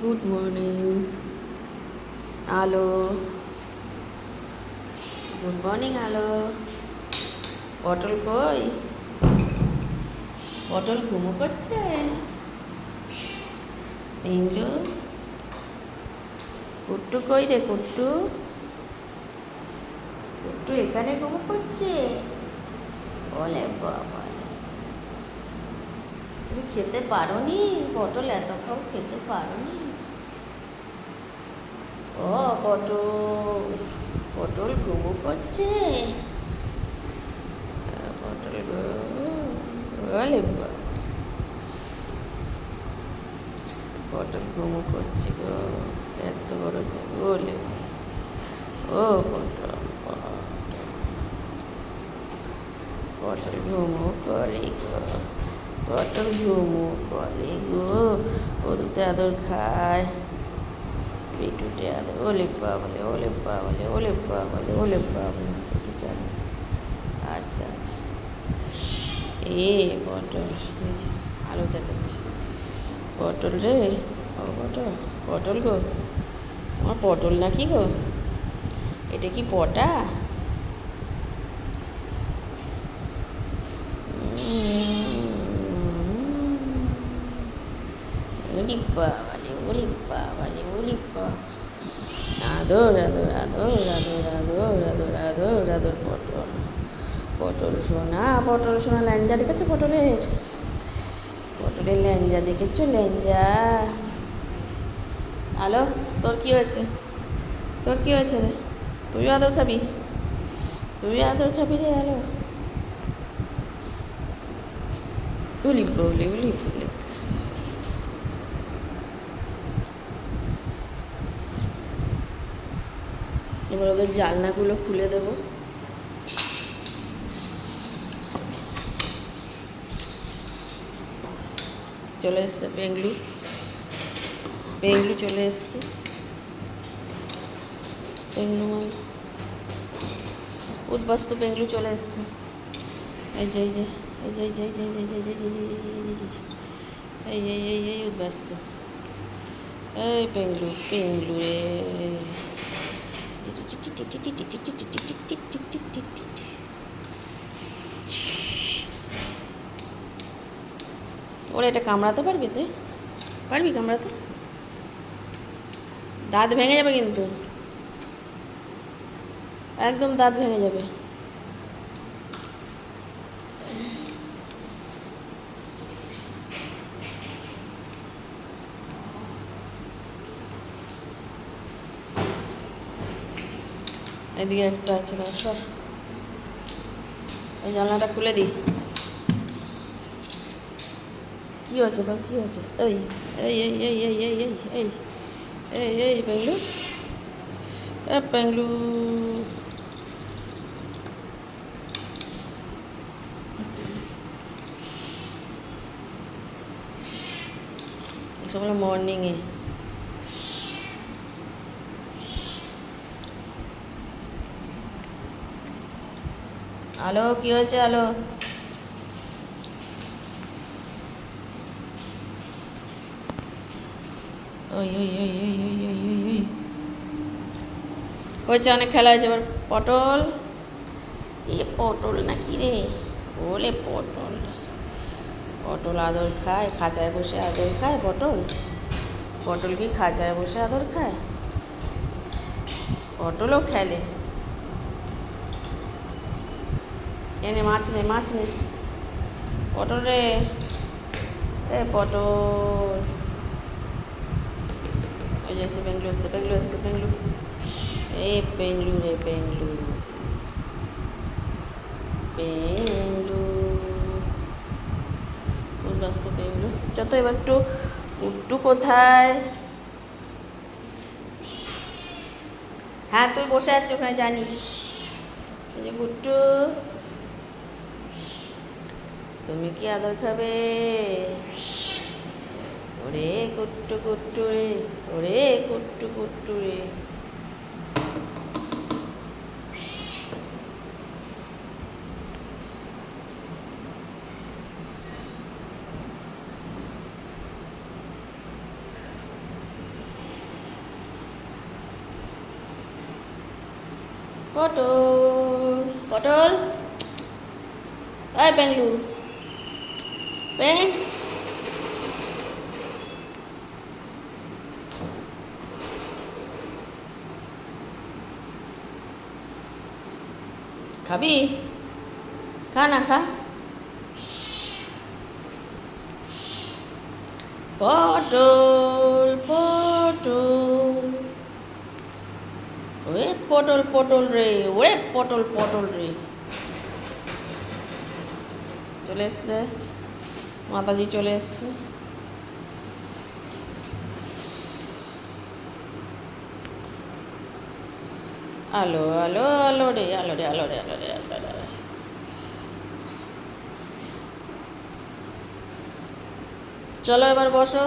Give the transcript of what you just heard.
Good morning আলো। Good morning আলো। পটল কই? পটল ঘুমো করছে? পিংলু, কুট্টু কই রে? কুট্টু, কুট্টু এখানে ঘুমো করছে? ওলে বাবা, তুমি খেতে পারো নি? পটল এত খাও, খেতে পারো নি? ও পটল, পটল ঘুমো করছে? পটল গো, ওলে বাবা, পটল ঘুমো করছে গো, এত বড় ওলে ও পটল, পটল ঘুমো করে গো, পটল ঘুমো করে গো, ওদুতে আদর খায়, পেটুটে আদর, ওলে বাবলে, ওলে বাবলে, ওলে বাবলে, ওলে বাবলে, পেটুটে আদর। আচ্ছা আচ্ছা, এ পটল, আলো চাচাচ্ছি, পটল রে, ও পটল, পটল গো, আমার পটল নাকি গো? এটা কি পটা? ওলি বাবালে, ওলি বাবালে, ওলি বাবা, আদর আদর আদর আদর আদর আদর আদর আদর পটল, পটল সোনা, পটল সোনা। ল্যাঞ্জা দেখেছো পটলের? পটলের ল্যাঞ্জা দেখেছো? ল্যাঞ্জা। হ্যালো, তোর কি হয়েছে? তোর কি হয়েছে রে? তুইও আদর খাবি? তুই আদর খাবি রে? হ্যালো, উলি বলি, উলি বলি। এবার ওদের জানলাগুলো খুলে দেবো। চলে এসছে পেংলু, পেংলু চলে এসছে, পেংলু মাল উদ্বাস্তু পেংলু চলে এসছে। এই যে এই যে এই যে এই যে এই যে এই যে এই এই এই এই উদ্বাস্তু, এই পেংলু, পেংলু রে, ওরা এটা কামড়াতে পারবি? তুই পারবি কামড়াতে? দাঁত ভেঙে যাবে কিন্তু, একদম দাঁত ভেঙে যাবে। এদিকে একটা আছে, সব এই জানলাটা খুলে দিই। কী হয়েছে তোর? কী হয়েছে? এই এই এই এই এই এই এই এই এই এই পেংলু, এ পেংলু, এসব হলো মর্নিংয়ে। আলো, কী হয়েছে আলো? ওই ওই ওই ওই ওই ওই ওই ওই হয়েছে, অনেক খেলা হয়েছে। এবার পটল, এ পটল নাকি রে? ওলে পটল, পটল আদর খায়, খাঁচায় বসে আদর খায় পটল? পটল কি খাঁচায় বসে আদর খায়? পটলও খেলে। এনে মাছ নে, মাছ নে, পটল রে, এ পটল, ওই যে এসে পেংলু এসছে, পেংলু এসছে, পেংলু, এ পেংলু রে, পেংলু, পেংলু, ব্যস্ত পেংলু। যত এবার একটু, উট্টু কোথায়? হ্যাঁ তুই বসে আছিস ওখানে, জানিস? এই যে গুট্টু, তুমি কি আদর খাবে? ওরে কুট্টু, কুট্টু রে, ওরে কুট্টু, কুট্টু রে। পটল পটল এই বেঙ্গলু বেং খাবি খা না খা পটল পটল ওরে পটল পটল রে ওরে পটল পটল রে চলে এসছে মাতাজি চলে এসছে আলো আলো আলো রে আলো রে আলো রে আলো রে আলো রে চলো এবার বসো